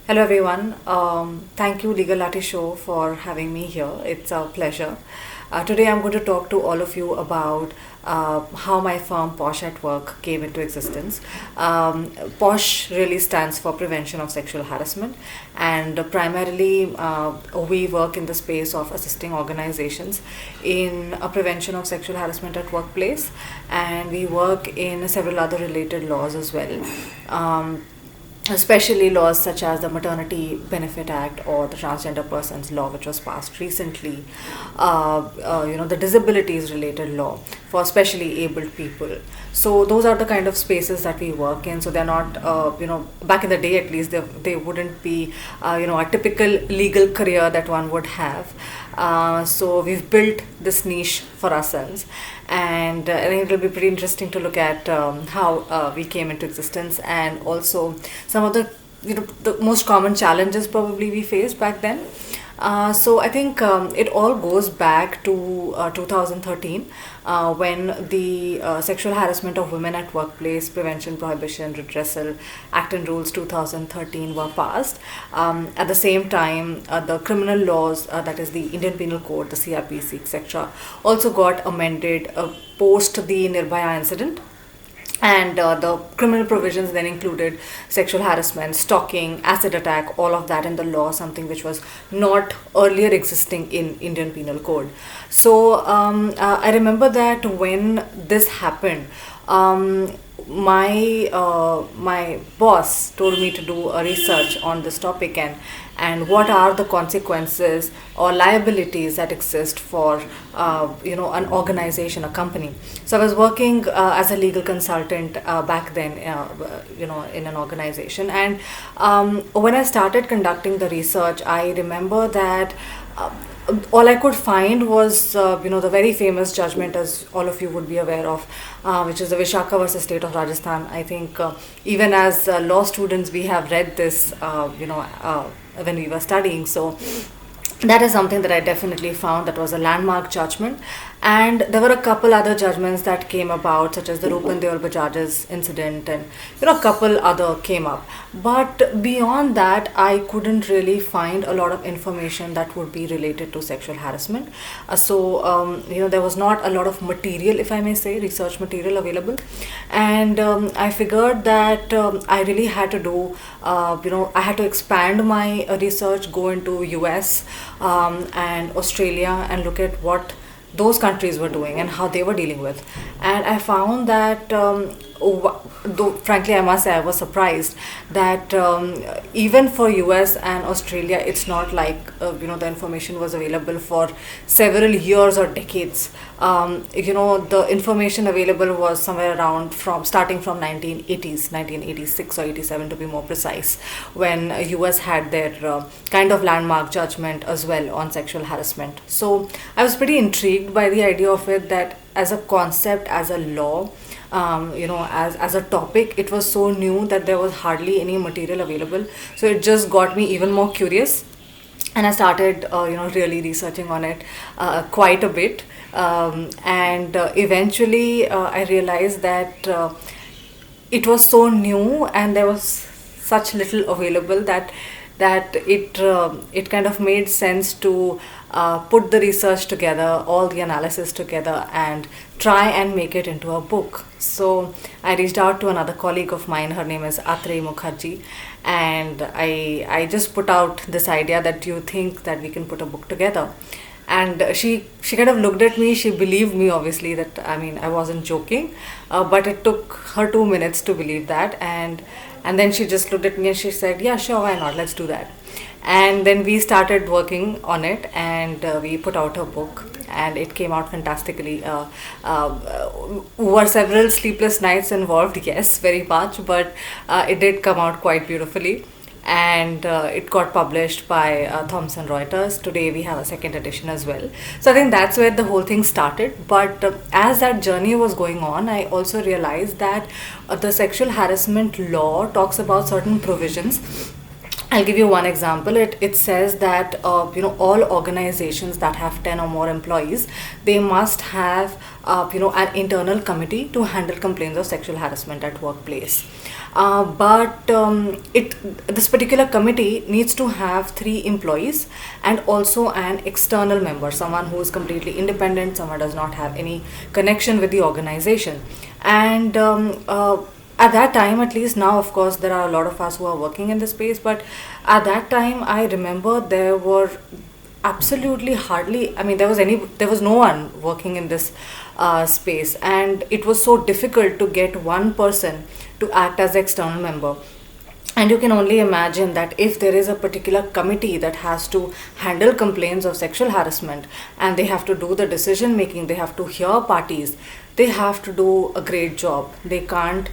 Hello, everyone. Thank you, Legal Latte Show, for having me here. It's a pleasure. Today, I'm going to talk to all of you about how my firm Posh at Work came into existence. Posh really stands for Prevention of Sexual Harassment, and primarily we work in the space of assisting organizations in prevention of sexual harassment at workplace, and we work in several other related laws as well. Especially laws such as the Maternity Benefit Act or the Transgender Persons Law, which was passed recently, the disabilities related law for specially abled people. So those are the kind of spaces that we work in. So they're not, back in the day at least, they wouldn't be, a typical legal career that one would have. So we've built this niche for ourselves, and I think it'll be pretty interesting to look at how we came into existence, and also some of the most common challenges probably we faced back then. So I think it all goes back to 2013 when the Sexual Harassment of Women at Workplace Prevention, Prohibition, Redressal Act and Rules 2013 were passed. At the same time, the criminal laws, that is the Indian Penal Code, the CRPC, etc., also got amended post the Nirbhaya incident, and the criminal provisions then included sexual harassment, stalking, acid attack, all of that in the law, something which was not earlier existing in Indian Penal Code. So I remember that when this happened, my boss told me to do a research on this topic, and what are the consequences or liabilities that exist for an organization, a company. So I was working as a legal consultant back then, in an organization, and when I started conducting the research, I remember that uh, all I could find was, the very famous judgment, as all of you would be aware of, which is the Vishaka versus State of Rajasthan. I think even as law students, we have read this, when we were studying. So that is something that I definitely found that was a landmark judgment. And there were a couple other judgments that came about, such as the Rupan Deol Bajaj's incident, and a couple other came up. But beyond that, I couldn't really find a lot of information that would be related to sexual harassment. There was not a lot of material, if I may say, research material available. And I figured that I really had to do, I had to expand my research, go into US and Australia, and look at what those countries were doing and how they were dealing with. And I found that, though frankly I must say I was surprised that even for US and Australia, it's not like the information was available for several years or decades. The information available was somewhere around from starting from 1980s, 1986 or 87 to be more precise, when US had their kind of landmark judgment as well on sexual harassment. So I was pretty intrigued by the idea of it, that as a concept, as a law, as a topic, it was so new that there was hardly any material available. So it just got me even more curious, and I started, really researching on it quite a bit. And eventually, I realized that it was so new and there was such little available that it kind of made sense to put the research together, all the analysis together, and try and make it into a book. So I reached out to another colleague of mine. Her name is Atrey Mukherjee, and I just put out this idea that, do you think that we can put a book together? And she kind of looked at me. She believed me, obviously, that I wasn't joking, but it took her 2 minutes to believe that, and then she just looked at me and she said, yeah, sure, why not, let's do that. And then we started working on it, and we put out a book, and it came out fantastically. Were several sleepless nights involved, yes, very much, but it did come out quite beautifully, and it got published by Thomson Reuters. Today we have a second edition as well. So I think that's where the whole thing started. But as that journey was going on, I also realized that the sexual harassment law talks about certain provisions. I'll give you one example. It says that all organizations that have 10 or more employees, they must have an internal committee to handle complaints of sexual harassment at workplace. But this particular committee needs to have three employees and also an external member, someone who is completely independent, someone does not have any connection with the organization. And at that time, at least now, of course, there are a lot of us who are working in this space, but at that time, I remember there were absolutely hardly, I mean, there was no one working in this space, and it was so difficult to get one person to act as external member. And you can only imagine that if there is a particular committee that has to handle complaints of sexual harassment, and they have to do the decision making, they have to hear parties, they have to do a great job. They can't,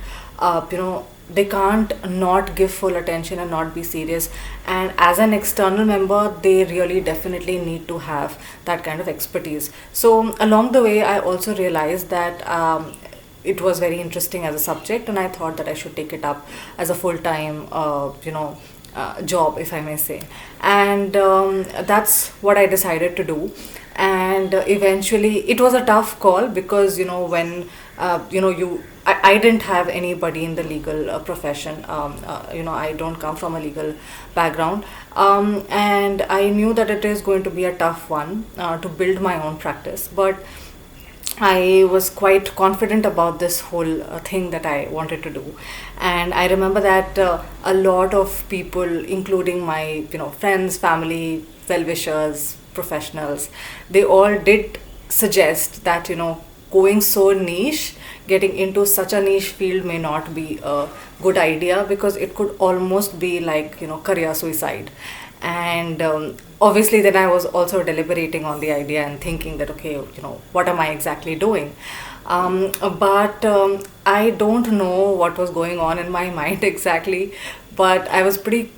they can't not give full attention and not be serious. And as an external member, they really definitely need to have that kind of expertise. So along the way, I also realized that it was very interesting as a subject, and I thought that I should take it up as a full time, job, if I may say. And that's what I decided to do. And eventually, it was a tough call because when I didn't have anybody in the legal profession. I don't come from a legal background, and I knew that it is going to be a tough one to build my own practice. But I was quite confident about this whole thing that I wanted to do. And I remember that a lot of people, including my friends, family, well-wishers, professionals, they all did suggest that going so niche, getting into such a niche field may not be a good idea, because it could almost be like career suicide. And obviously then I was also deliberating on the idea and thinking that, okay, what am I exactly doing? But I don't know what was going on in my mind exactly, but I was pretty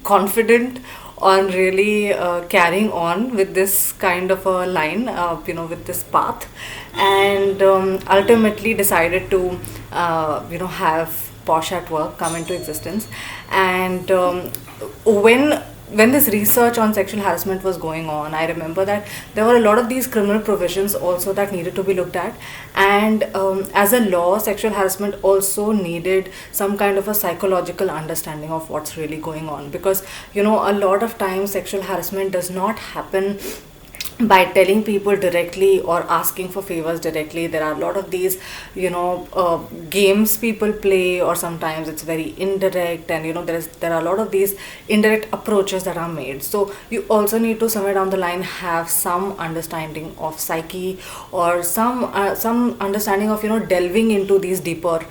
confident on really carrying on with this kind of a line, with this path. And ultimately decided to have Posh at Work come into existence. And when this research on sexual harassment was going on, I remember that there were a lot of these criminal provisions also that needed to be looked at. And as a law, sexual harassment also needed some kind of a psychological understanding of what's really going on, because a lot of times sexual harassment does not happen by telling people directly or asking for favors directly. There are a lot of these games people play, or sometimes it's very indirect, and there are a lot of these indirect approaches that are made. So you also need to somewhere down the line have some understanding of psyche, or some understanding of delving into these deeper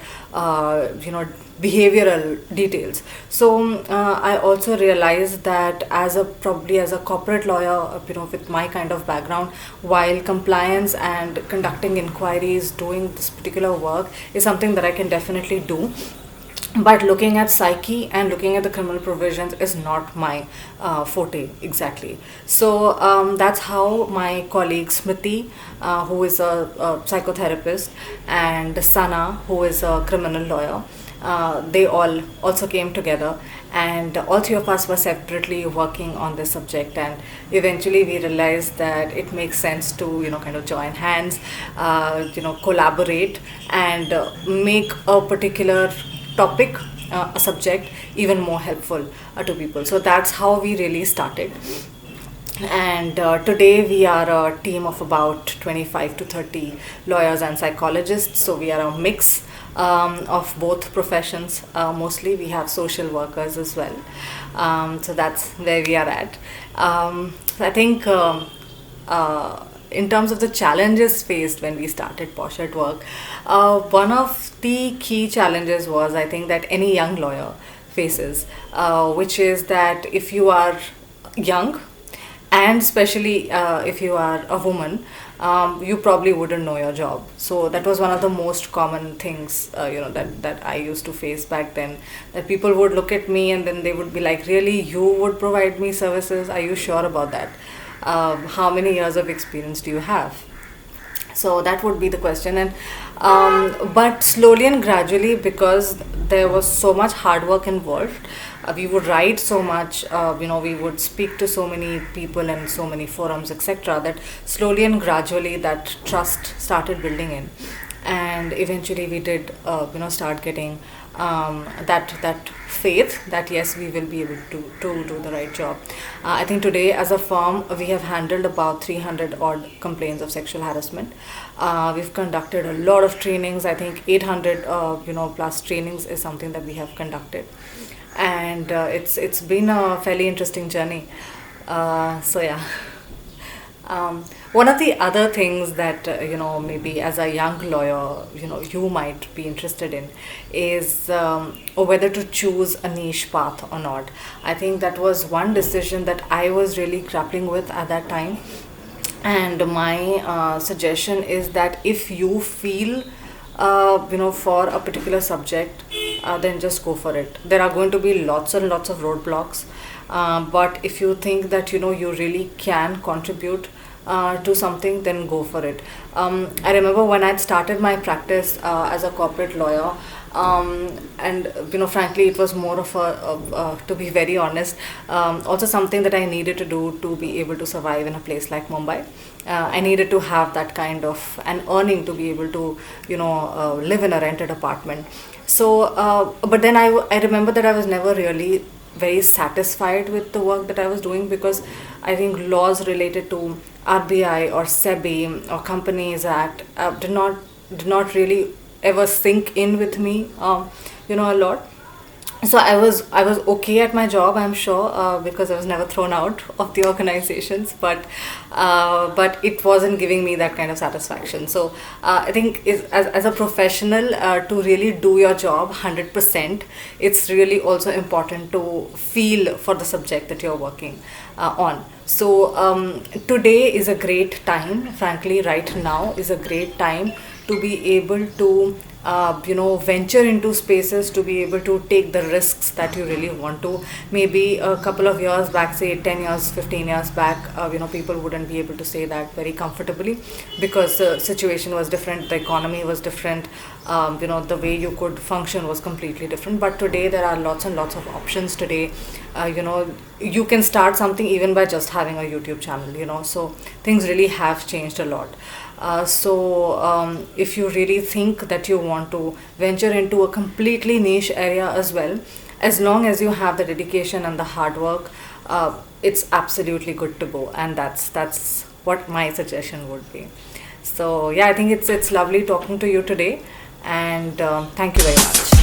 behavioral details. So I also realized that probably as a corporate lawyer, with my kind of background, while compliance and conducting inquiries, doing this particular work is something that I can definitely do, but looking at psyche and looking at the criminal provisions is not my forte exactly. So that's how my colleague Smriti, who is a psychotherapist, and Sana, who is a criminal lawyer, they all also came together, and all three of us were separately working on this subject. And eventually we realized that it makes sense to kind of join hands, collaborate, and make a particular topic, a subject, even more helpful to people. So that's how we really started. And today we are a team of about 25 to 30 lawyers and psychologists. So we are a mix of both professions. Mostly we have social workers as well. So that's where we are at. I think in terms of the challenges faced when we started Posh at Work, one of the key challenges was, I think, that any young lawyer faces, which is that if you are young, and especially if you are a woman, you probably wouldn't know your job. So that was one of the most common things that I used to face back then, that people would look at me and then they would be like, really, you would provide me services? Are you sure about that? How many years of experience do you have? So that would be the question. And but slowly and gradually, because there was so much hard work involved, We would write so much, we would speak to so many people and so many forums, etc., that slowly and gradually that trust started building in, and eventually we did start getting that faith that yes, we will be able to do the right job. I think today as a firm we have handled about 300 odd complaints of sexual harassment. We've conducted a lot of trainings. I think 800 plus trainings is something that we have conducted, and it's been a fairly interesting journey. So yeah. One of the other things that maybe as a young lawyer you might be interested in is or whether to choose a niche path or not. I think that was one decision that I was really grappling with at that time, and my suggestion is that if you feel for a particular subject, then just go for it. There are going to be lots and lots of roadblocks, but if you think that you really can contribute to something, then go for it. I remember when I'd started my practice as a corporate lawyer, and frankly, it was more of a to be very honest, also something that I needed to do to be able to survive in a place like Mumbai. I needed to have that kind of an earning to be able to live in a rented apartment. So but then I remember that I was never really very satisfied with the work that I was doing, because I think laws related to RBI or SEBI or Companies Act did not really ever sink in with me, a lot. So I was okay at my job, I'm sure, because I was never thrown out of the organizations, but it wasn't giving me that kind of satisfaction. So I think as a professional, to really do your job 100%, it's really also important to feel for the subject that you're working on. So today is a great time, frankly, right now is a great time to be able to venture into spaces, to be able to take the risks that you really want to. Maybe a couple of years back, say 10 years, 15 years back, people wouldn't be able to say that very comfortably, because the situation was different, the economy was different, the way you could function was completely different. But today there are lots and lots of options today. You can start something even by just having a YouTube channel, so things really have changed a lot. So if you really think that you want to venture into a completely niche area as well, as long as you have the dedication and the hard work, it's absolutely good to go, and that's what my suggestion would be. So yeah, I think it's lovely talking to you today, and thank you very much.